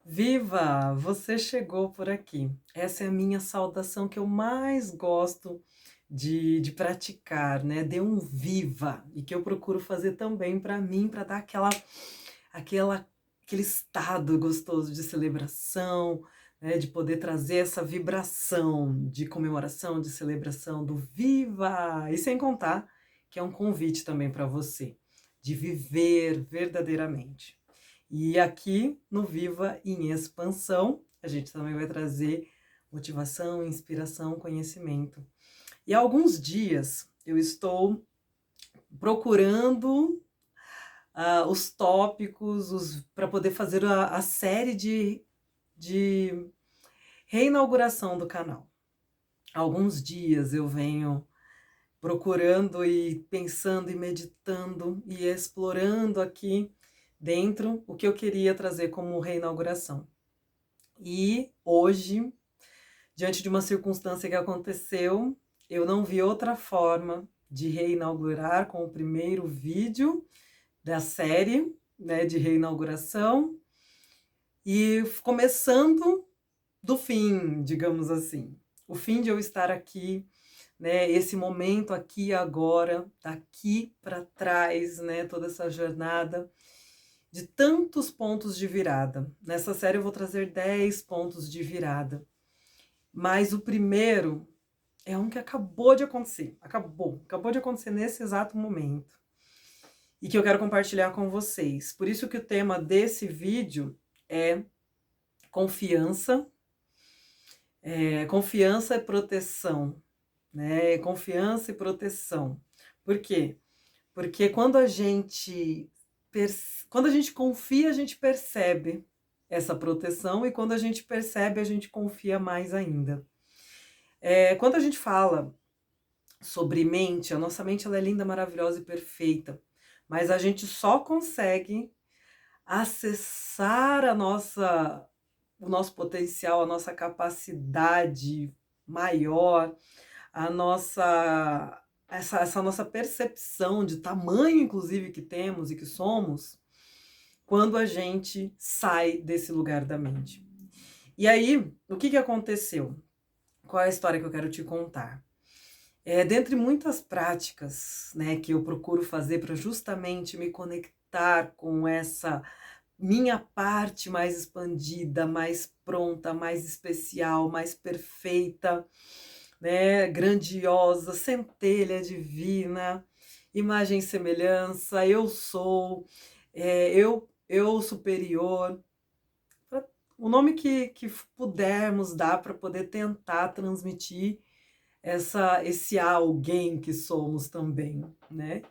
Viva! Você chegou por aqui. Essa é a minha saudação que eu mais gosto de praticar, né? Dê um viva! E que eu procuro fazer também para mim, para dar aquela, aquele estado gostoso de celebração, né? De poder trazer essa vibração de comemoração, de celebração do viva! E sem contar que é um convite também para você de viver verdadeiramente. E aqui no Viva em Expansão, a gente também vai trazer motivação, inspiração, conhecimento. E há alguns dias eu estou procurando os tópicos para poder fazer a série de reinauguração do canal. Há alguns dias eu venho procurando e pensando e meditando e explorando aqui dentro o que eu queria trazer como reinauguração. E hoje, diante de uma circunstância que aconteceu, eu não vi outra forma de reinaugurar com o primeiro vídeo da série, né, de reinauguração, e começando do fim, digamos assim. O fim de eu estar aqui, né, esse momento aqui e agora, daqui para trás, né, toda essa jornada de tantos pontos de virada. Nessa série eu vou trazer 10 pontos de virada. Mas o primeiro é um que acabou de acontecer. Acabou de acontecer nesse exato momento. E que eu quero compartilhar com vocês. Por isso que o tema desse vídeo é confiança. Confiança e proteção, né? Confiança e proteção. Por quê? Porque quando a gente confia, a gente percebe essa proteção, e quando a gente percebe, a gente confia mais ainda. Quando a gente fala sobre mente, a nossa mente ela é linda, maravilhosa e perfeita, mas a gente só consegue acessar o nosso potencial, a nossa capacidade maior, essa nossa percepção de tamanho, inclusive, que temos e que somos, quando a gente sai desse lugar da mente. E aí, o que aconteceu? Qual é a história que eu quero te contar? Dentre muitas práticas, né, que eu procuro fazer para justamente me conectar com essa minha parte mais expandida, mais pronta, mais especial, mais perfeita, né, grandiosa, centelha divina, imagem e semelhança, eu sou, eu superior, o nome que pudermos dar para poder tentar transmitir esse alguém que somos também, né?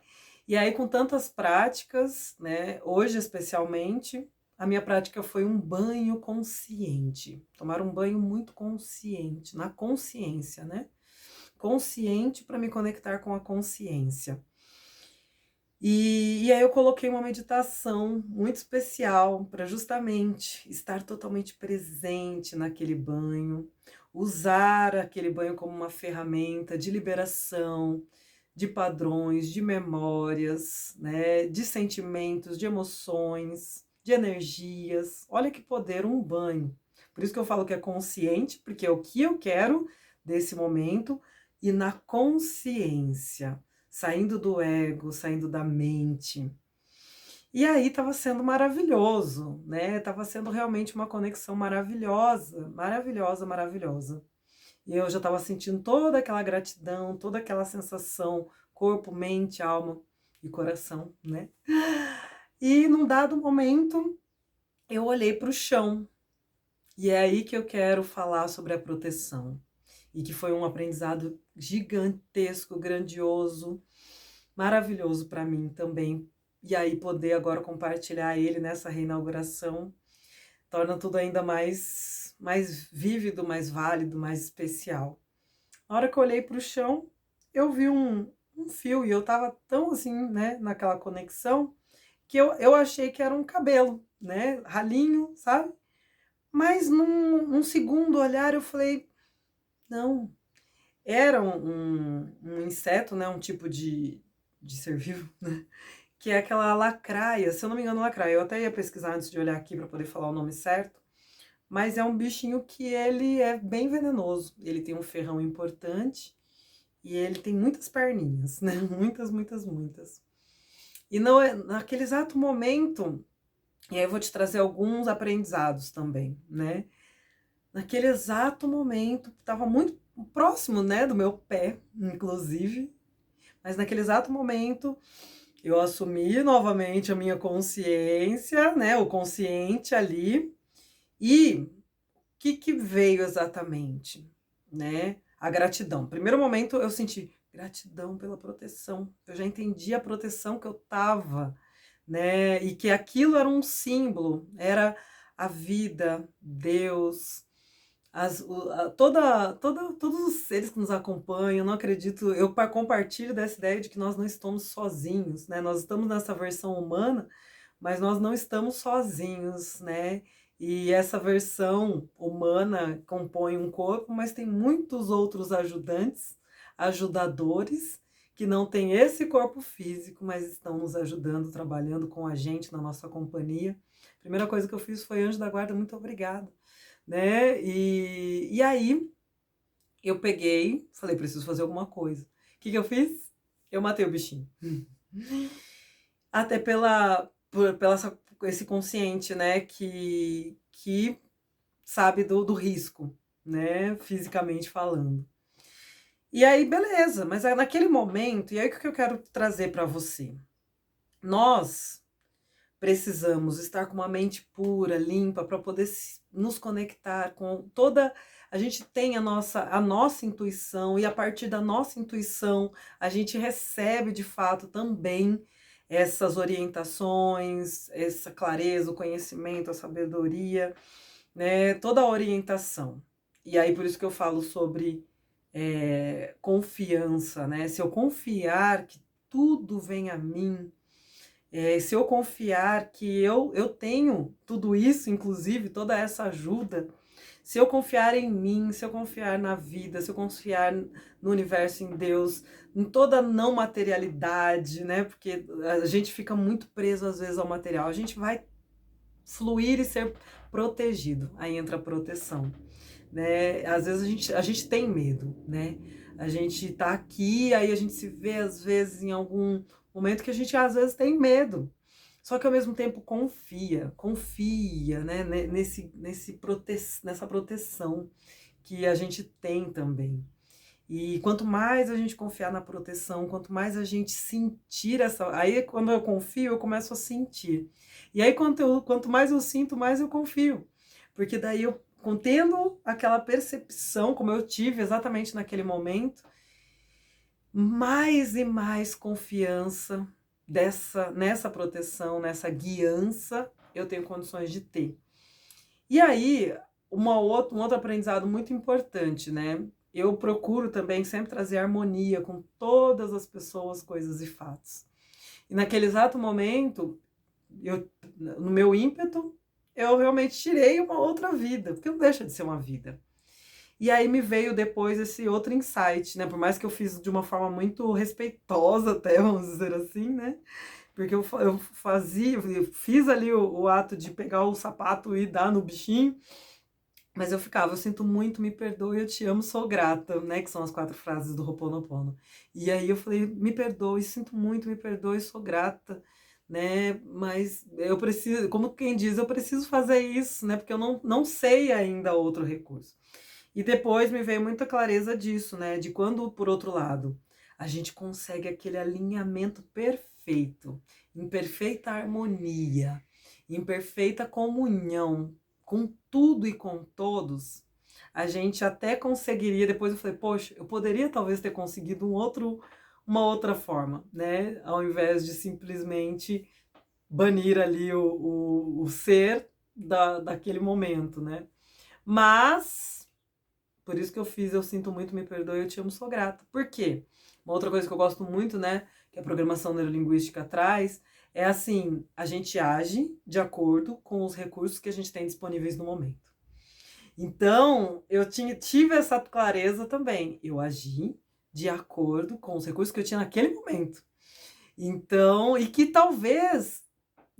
E aí, com tantas práticas, né? Hoje, especialmente, a minha prática foi um banho consciente. Tomar um banho muito consciente, na consciência, né? Consciente para me conectar com a consciência. E aí eu coloquei uma meditação muito especial para justamente estar totalmente presente naquele banho, usar aquele banho como uma ferramenta de liberação, de padrões, de memórias, né, de sentimentos, de emoções, de energias. Olha que poder um banho. Por isso que eu falo que é consciente, porque é o que eu quero desse momento, e na consciência, saindo do ego, saindo da mente. E aí estava sendo maravilhoso, né? Estava sendo realmente uma conexão maravilhosa, maravilhosa, maravilhosa. E eu já estava sentindo toda aquela gratidão, toda aquela sensação, corpo, mente, alma e coração, né? E num dado momento, eu olhei para o chão. E é aí que eu quero falar sobre a proteção. E que foi um aprendizado gigantesco, grandioso, maravilhoso para mim também. E aí poder agora compartilhar ele nessa reinauguração torna tudo ainda mais vívido, mais válido, mais especial. Na hora que eu olhei para o chão, eu vi um fio, e eu estava tão assim, né, naquela conexão, que eu achei que era um cabelo, né, ralinho, sabe? Mas num segundo olhar eu falei, não, era um inseto, né, um tipo de ser vivo, né, que é aquela lacraia, se eu não me engano, lacraia. Eu até ia pesquisar antes de olhar aqui para poder falar o nome certo, mas é um bichinho que ele é bem venenoso. Ele tem um ferrão importante e ele tem muitas perninhas, né? Muitas, muitas, muitas. E naquele exato momento, e aí eu vou te trazer alguns aprendizados também, né? Naquele exato momento, estava muito próximo, né, do meu pé, inclusive, mas naquele exato momento eu assumi novamente a minha consciência, né, o consciente ali, e o que veio exatamente, né? A gratidão. Primeiro momento eu senti gratidão pela proteção. Eu já entendi a proteção que eu tava, né? E que aquilo era um símbolo, era a vida, Deus, todos os seres que nos acompanham. Eu não acredito, eu compartilho dessa ideia de que nós não estamos sozinhos, né? Nós estamos nessa versão humana, mas nós não estamos sozinhos, né? E essa versão humana compõe um corpo, mas tem muitos outros ajudantes, ajudadores, que não têm esse corpo físico, mas estão nos ajudando, trabalhando com a gente, na nossa companhia. A primeira coisa que eu fiz foi: anjo da guarda, muito obrigada, né? E aí eu peguei, falei: preciso fazer alguma coisa. O que eu fiz? Eu matei o bichinho. Até pela esse consciente, né, que sabe do risco, né, fisicamente falando. E aí, beleza, mas é naquele momento, e aí o que eu quero trazer para você? Nós precisamos estar com uma mente pura, limpa, para poder nos conectar com toda. A gente tem a nossa intuição, e a partir da nossa intuição, a gente recebe de fato também essas orientações, essa clareza, o conhecimento, a sabedoria, né? Toda a orientação. E aí, por isso que eu falo sobre confiança, né? Se eu confiar que tudo vem a mim, se eu confiar que eu tenho tudo isso, inclusive toda essa ajuda, se eu confiar em mim, se eu confiar na vida, se eu confiar no universo, em Deus, em toda a não materialidade, né? Porque a gente fica muito preso às vezes ao material. A gente vai fluir e ser protegido. Aí entra a proteção, né? Às vezes a gente tem medo, né? A gente tá aqui, aí a gente se vê às vezes em algum momento que a gente às vezes tem medo. Só que ao mesmo tempo confia, né, nessa proteção que a gente tem também. E quanto mais a gente confiar na proteção, quanto mais a gente sentir essa. Aí quando eu confio, eu começo a sentir. E aí quanto mais eu sinto, mais eu confio. Porque daí eu, contendo aquela percepção, como eu tive exatamente naquele momento, mais e mais confiança nessa proteção, nessa guiança, eu tenho condições de ter. E aí, um outro aprendizado muito importante, né? Eu procuro também sempre trazer harmonia com todas as pessoas, coisas e fatos. E naquele exato momento, no meu ímpeto, eu realmente tirei uma outra vida, porque não deixa de ser uma vida. E aí me veio depois esse outro insight, né? Por mais que eu fiz de uma forma muito respeitosa até, vamos dizer assim, né? Porque eu fiz ali o ato de pegar o sapato e dar no bichinho, mas eu sinto muito, me perdoe, eu te amo, sou grata, né? Que são as 4 frases do Ho'oponopono. E aí eu falei: me perdoe, sinto muito, me perdoe, sou grata, né? Mas eu preciso, como quem diz, eu preciso fazer isso, né? Porque eu não sei ainda outro recurso. E depois me veio muita clareza disso, né? De quando, por outro lado, a gente consegue aquele alinhamento perfeito, em perfeita harmonia, em perfeita comunhão com tudo e com todos, a gente até conseguiria. Depois eu falei: poxa, eu poderia talvez ter conseguido uma outra forma, né? Ao invés de simplesmente banir ali o ser daquele momento, né? Mas por isso que eu fiz, eu sinto muito, me perdoe, eu te amo, sou grata. Por quê? Uma outra coisa que eu gosto muito, né, que a programação neurolinguística traz, é assim: a gente age de acordo com os recursos que a gente tem disponíveis no momento. Então, eu tive essa clareza também. Eu agi de acordo com os recursos que eu tinha naquele momento. Então, e que talvez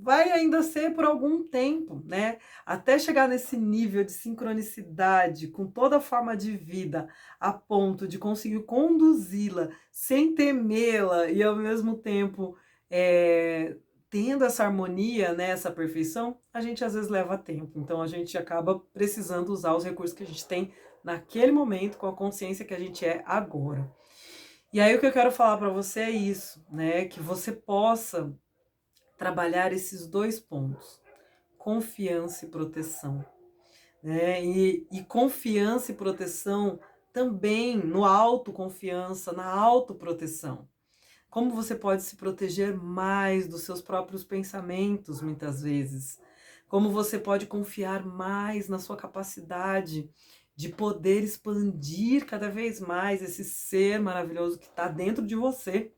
vai ainda ser por algum tempo, né? Até chegar nesse nível de sincronicidade com toda a forma de vida, a ponto de conseguir conduzi-la sem temê-la e ao mesmo tempo tendo essa harmonia, né, essa perfeição, a gente às vezes leva tempo. Então a gente acaba precisando usar os recursos que a gente tem naquele momento, com a consciência que a gente é agora. E aí o que eu quero falar para você é isso, né? Que você possa trabalhar esses dois pontos, confiança e proteção, né? E confiança e proteção também no autoconfiança, na autoproteção. Como você pode se proteger mais dos seus próprios pensamentos, muitas vezes. Como você pode confiar mais na sua capacidade de poder expandir cada vez mais esse ser maravilhoso que está dentro de você.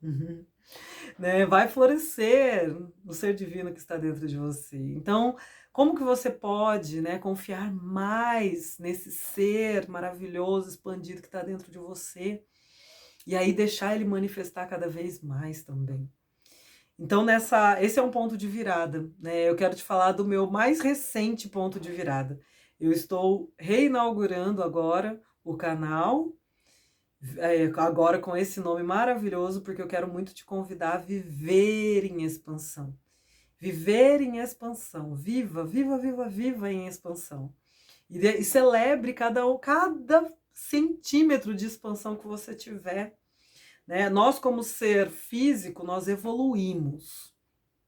Né? Vai florescer no ser divino que está dentro de você. Então, como que você pode, né, confiar mais nesse ser maravilhoso, expandido que está dentro de você? E aí deixar ele manifestar cada vez mais também. Então, esse é um ponto de virada, né? Eu quero te falar do meu mais recente ponto de virada. Eu estou reinaugurando agora o canal, agora com esse nome maravilhoso, porque eu quero muito te convidar a viver em expansão. Viver em expansão. Viva, viva, viva, viva em expansão. E celebre cada centímetro de expansão que você tiver. Né? Nós, como ser físico, nós evoluímos,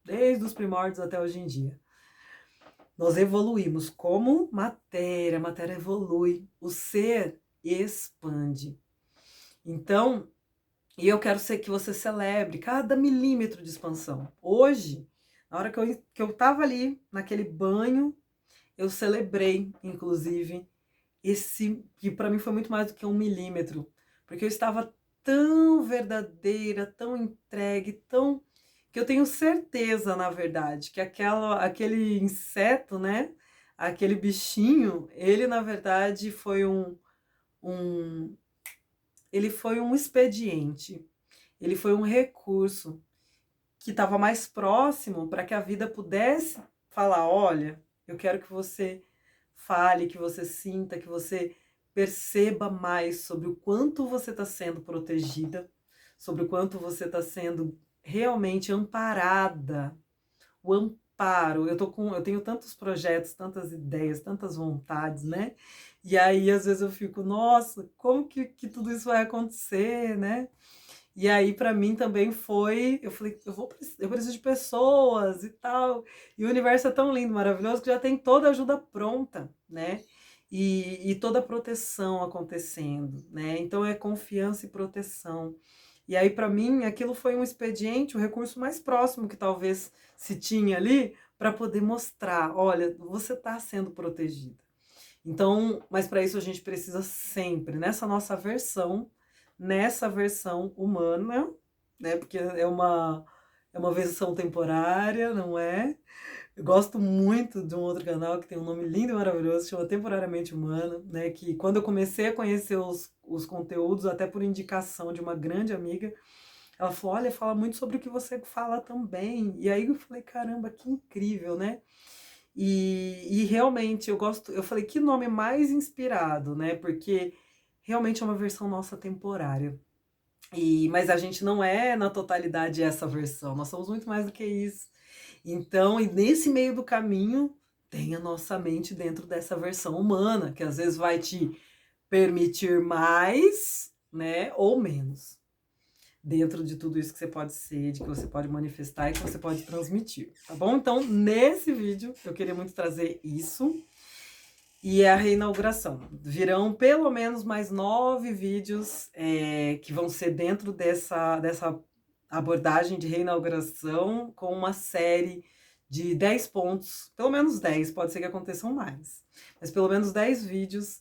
desde os primórdios até hoje em dia. Nós evoluímos como matéria, a matéria evolui, o ser expande. Então, e eu quero que você celebre cada milímetro de expansão. Hoje, na hora que eu estava ali, naquele banho, eu celebrei, inclusive, que para mim foi muito mais do que 1 milímetro, porque eu estava tão verdadeira, tão entregue, que eu tenho certeza, na verdade, que aquele inseto, né, aquele bichinho, ele na verdade foi ele foi um expediente, ele foi um recurso que estava mais próximo para que a vida pudesse falar, olha, eu quero que você fale, que você sinta, que você perceba mais sobre o quanto você está sendo protegida, sobre o quanto você está sendo realmente amparada. O amparo, eu tenho tantos projetos, tantas ideias, tantas vontades, né? E aí, às vezes, eu fico, nossa, como que tudo isso vai acontecer, né? E aí, para mim, também foi, eu falei, eu preciso de pessoas e tal. E o universo é tão lindo, maravilhoso, que já tem toda a ajuda pronta, né? E toda a proteção acontecendo, né? Então, é confiança e proteção. E aí, para mim, aquilo foi um expediente, o recurso mais próximo que talvez se tinha ali, para poder mostrar, olha, você está sendo protegida. Então, mas para isso a gente precisa sempre, nessa versão humana, né? Porque é uma versão temporária, não é? Eu gosto muito de um outro canal que tem um nome lindo e maravilhoso, chama Temporariamente Humana, né? Que quando eu comecei a conhecer os conteúdos, até por indicação de uma grande amiga, ela falou, olha, fala muito sobre o que você fala também. E aí eu falei, caramba, que incrível, né? E realmente eu falei, que nome mais inspirado, né? Porque realmente é uma versão nossa temporária. Mas a gente não é na totalidade essa versão, nós somos muito mais do que isso. Então, e nesse meio do caminho, tem a nossa mente dentro dessa versão humana, que às vezes vai te permitir mais, né, ou menos, dentro de tudo isso que você pode ser, de que você pode manifestar e que você pode transmitir, tá bom? Então, nesse vídeo, eu queria muito trazer isso. E é a reinauguração. Virão pelo menos mais 9 vídeos que vão ser dentro dessa abordagem de reinauguração, com uma série de 10 pontos, pelo menos 10, pode ser que aconteçam mais, mas pelo menos 10 vídeos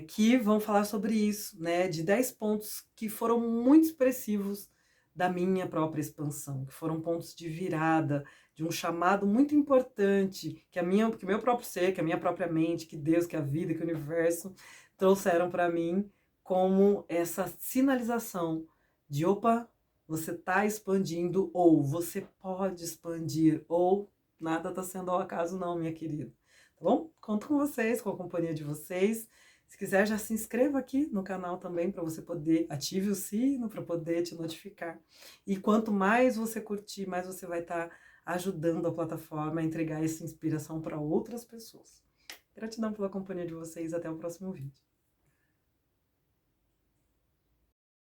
que vão falar sobre isso, né? De 10 pontos que foram muito expressivos da minha própria expansão, que foram pontos de virada, de um chamado muito importante que o meu próprio ser, que a minha própria mente, que Deus, que a vida, que o universo trouxeram para mim como essa sinalização de opa, você está expandindo, ou você pode expandir, ou nada está sendo ao acaso não, minha querida. Tá bom? Conto com vocês, com a companhia de vocês. Se quiser, já se inscreva aqui no canal também, para você poder, ative o sino para poder te notificar. E quanto mais você curtir, mais você vai estar ajudando a plataforma a entregar essa inspiração para outras pessoas. Gratidão pela companhia de vocês, até o próximo vídeo.